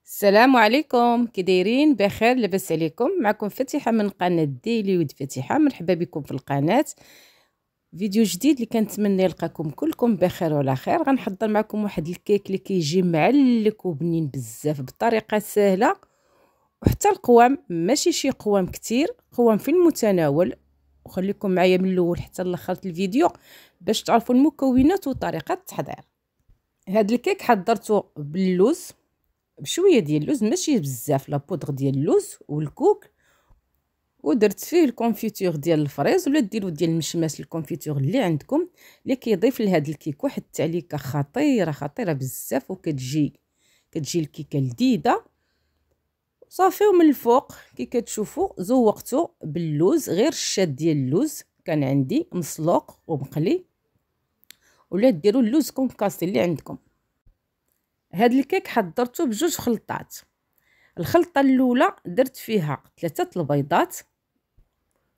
السلام عليكم، كي دايرين؟ بخير؟ لاباس عليكم؟ معكم فاتحه من قناه ديلي ود فاتحه. مرحبا بكم في القناه. فيديو جديد اللي كنتمنى يلقاكم كلكم بخير وعلى خير. غنحضر معكم واحد الكيك اللي كيجي معلك وبنين بزاف بطريقه سهله، وحتى القوام ماشي شي قوام كتير، قوام في المتناول. وخليكم معايا من الاول حتى لاخر الفيديو باش تعرفوا المكونات وطريقه التحضير. هاد الكيك حضرته باللوز، بشويه ديال اللوز ماشي بزاف، لا بودغ ديال اللوز والكوك، ودرت فيه الكونفيتور ديال الفريز، ولا ديروا ديال المشماس الكونفيتور اللي عندكم، اللي كيضيف لهذا الكيك واحد التعليكه خطيره بزاف، وكتجي الكيكه لذيذه صافي. ومن الفوق كي كتشوفوا زوقته باللوز، غير الشاد ديال اللوز كان عندي مسلوق ومقلي، ولا ديروا اللوز كونكاستي اللي عندكم. هاد الكيك حضرته بجوج خلطات. الخلطه الاولى درت فيها 3 البيضات،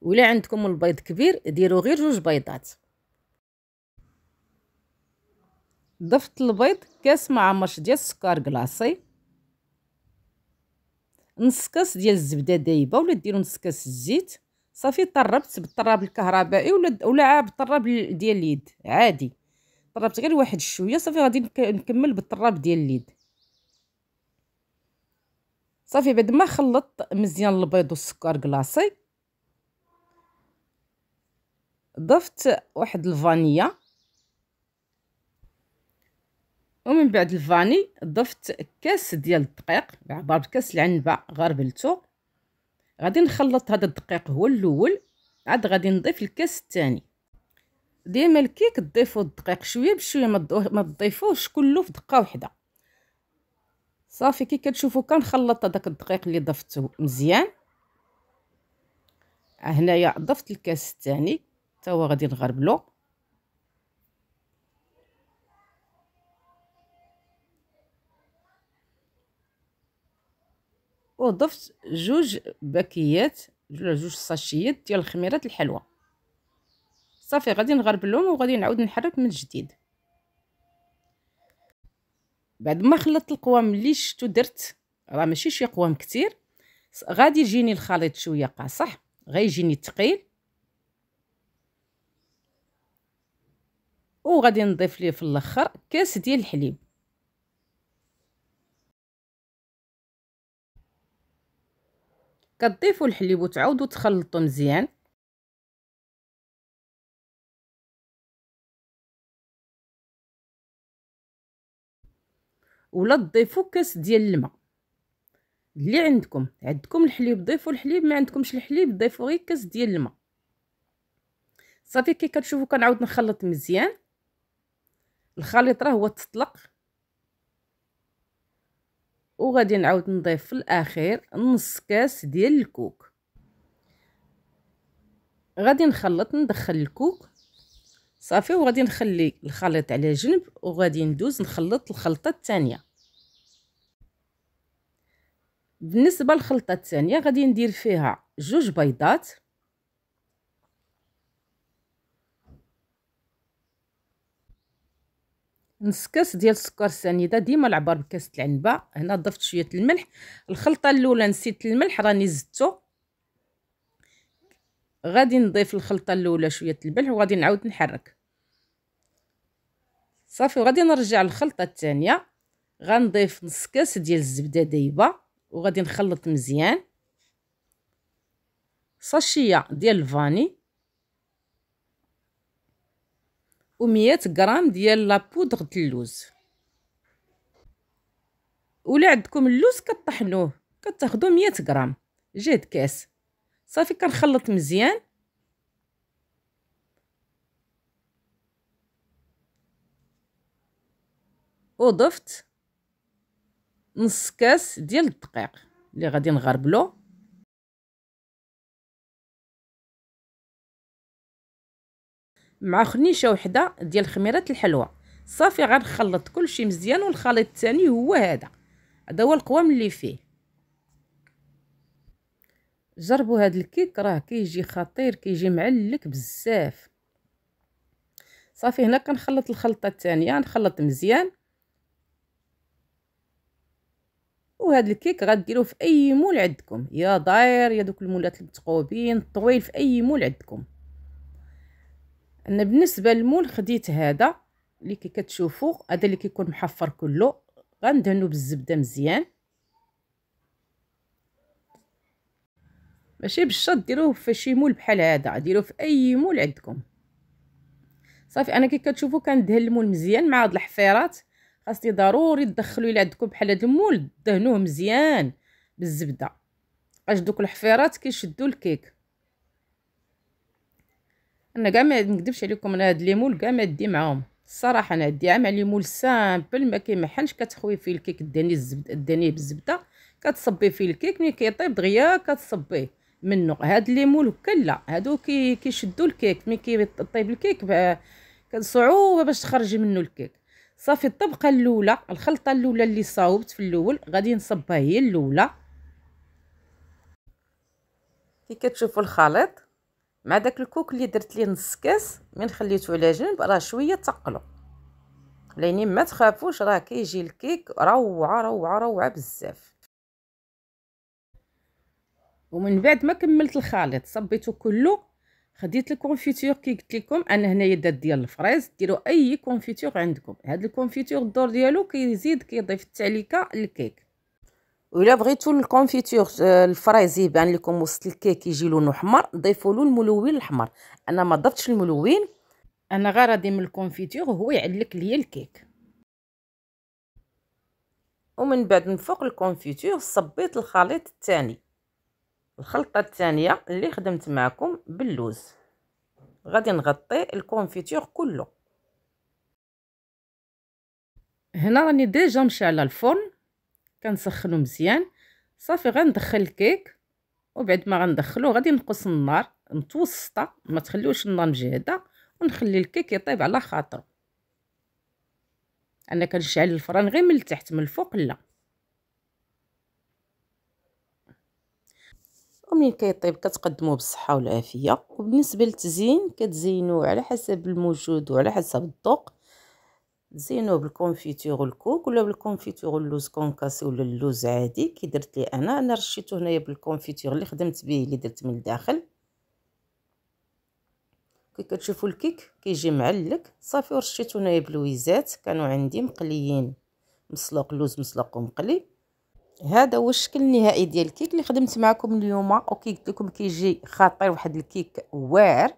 ولا عندكم البيض كبير ديروا غير 2 بيضات. ضفت البيض كاس معمرش ديال السكر كلاصي، نص كاس ديال الزبده دايبه، ولا ديروا نص كاس الزيت. صافي طربت بالطراب الكهربائي ولا عاد بالطراب ديال اليد عادي. طربت غير واحد شويه صافي. غادي نكمل بالطراب ديال اليد. صافي بعد ما خلطت مزيان البيض والسكر كلاصي، ضفت واحد الفانيا، ومن بعد الفاني ضفت كاس ديال الدقيق، عباره بكاس العنبه غربلته. غادي نخلط هذا الدقيق هو الاول، عاد غادي نضيف الكاس الثاني. ديما الكيك تضيفوا الدقيق شويه بشويه، ما تضيفوش كله في دقه واحده. صافي كي كتشوفوا كنخلط هذاك الدقيق اللي ضفته مزيان. هنايا ضفت الكاس الثاني حتى هو غادي نغربلو، وضفت 2 باكيات ولا 2 ساشيات ديال الخميرات الحلوه. صافي غادي نغربلهم وغادي نعاود نحرك من جديد. بعد ما خلطت القوام اللي شفتو درت، راه ماشي شي قوام كتير، غادي يجيني الخليط شويه قاصح، غيجيني ثقيل، وغادي نضيف ليه في الاخر كاس ديال الحليب. كتضيفوا الحليب وتعاودوا تخلطوا مزيان. ولا تضيفوا كاس ديال الماء اللي عندكم الحليب ضيفوا الحليب، ما عندكمش الحليب ضيفوا غير كاس ديال الماء. صافي كي كتشوفوا كنعاود نخلط مزيان. الخليط راه هو تطلق، وغادي نعاود نضيف في الاخير نص كاس ديال الكوك. غادي نخلط ندخل الكوك صافي، وغادي نخلي الخليط على جنب، وغادي ندوز نخلط الخلطه الثانيه. بالنسبه للخلطه الثانيه غادي ندير فيها 2 بيضات، نص كاس ديال السكر سنيده ديما العبار بكاس العنبه. هنا ضفت شويه الملح. الخلطه الاولى نسيت الملح راني زدتو. غادي نضيف الخلطه الاولى شويه الملح وغادي نعاود نحرك. صافي وغادي نرجع للخلطه الثانيه. غنضيف نص كاس ديال الزبده دايبه، وغادي نخلط مزيان. ساشيه ديال الفاني، و100 غرام ديال لا بودغ د اللوز. ولا عندكم اللوز كطحنوه، كتاخذوا 100 غرام جهد كاس. صافي كنخلط مزيان. وضفت نص كاس ديال الدقيق اللي غادي نغربلو، مع خنيشه وحده ديال الخميرات الحلوه. صافي غنخلط كلشي مزيان. والخليط الثاني هو هذا هو القوام اللي فيه. جربوا هذا الكيك راه كيجي خطير، كيجي معلك بزاف. صافي هنا كنخلط الخلطه الثانيه، نخلط مزيان، وهذا الكيك غديروه في اي مول عندكم، يا داير يا دوك المولات المتقوبين الطويل، في اي مول عندكم. انا بالنسبه للمول خديت هذا اللي كي كتشوفوا، هذا اللي كيكون محفر كله، غندهنو بالزبده مزيان، ماشي بالشرط ديروه في شي مول بحال هذا، ديروه في اي مول عندكم. صافي انا كي كتشوفوا كندهن المول مزيان مع هاد الحفيرات، خاصني ضروري تدخلوا الى عندكم بحال هاد المول دهنوه مزيان بالزبده، باش دوك الحفيرات كيشدوا الكيك. انا كاع ما نكذبش عليكم، انا هاد لي مول كاع ما ندي معاهم الصراحه، انا ندي مع لي مول سامبل ما كيمحنش، كتخوي فيه الكيك داني الزبده، دانيه بالزبده كتصبي فيه الكيك، ملي كيطيب دغيا كتصبيه منه. هاد لي مول هكا لا، هادو كيشدوا الكيك، ملي كيطيب الكيك صعوبه باش تخرجي منه الكيك. صافي الطبقه الاولى، الخلطه الاولى اللي صاوبت في الاول غادي نصبها هي الاولى. كي كتشوفوا الخليط مع داك الكوك اللي درت ليه نص كاس من خليته على جنب، راه شويه تقلو، لاني ما تخافوش راه كيجي الكيك روعه روعه روعه بزاف. ومن بعد ما كملت الخليط صبيته كله، خديت الكونفيتور كي قلت لكم انا هنايا دات ديال الفريز. ديروا اي كونفيتور عندكم، هذا الكونفيتور الدور ديالو كيزيد كيضيف التعليكه للكيك. وإلا بغيتو الكونفيتور الفريز يبان لكم وسط الكيك يجي لونه احمر، ضيفوا له الملون الاحمر. انا ما ضفتش الملون، انا غرضي من الكونفيتور هو يعلك ليا الكيك. ومن بعد من فوق الكونفيتور صبيت الخليط الثاني، الخلطه الثانيه اللي خدمت معكم باللوز، غادي نغطي الكونفيتور كله. هنا راني ديجا مشعله الفرن كنسخنو مزيان. صافي غندخل الكيك، وبعد ما غندخلو غادي نقص النار متوسطه، ما تخليوش النار مجهده، ونخلي الكيك يطيب على خاطرو. انا كنشعل الفران غير من التحت، من الفوق لا. ومنين كيطيب كتقدموه بالصحه والعافيه. وبالنسبه للتزيين كتزينوه على حسب الموجود وعلى حسب الذوق، تزينوه بالكونفيتور والكوك، ولا بالكونفيتور واللوز كونكاسي، ولا اللوز عادي كي درت لي انا رشيته هنايا بالكونفيتور اللي خدمت به اللي درت من الداخل. كي كتشوفوا الكيك كيجي معلك صافي، ورشيته هنايا بلويزات كانوا عندي مقليين، مسلوق اللوز مسلوق ومقلي. هذا هو الشكل النهائي ديال الكيك اللي خدمت معكم اليوم، وكي قلت لكم كيجي خطير، واحد الكيك واعر.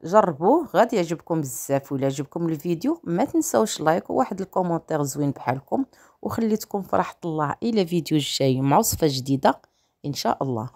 جربوه غادي يعجبكم بزاف. ولا عجبكم الفيديو ما تنساوش لايك وواحد الكومونتير زوين بحالكم، وخليتكم في راحه الله الى فيديو جاي مع وصفه جديده ان شاء الله.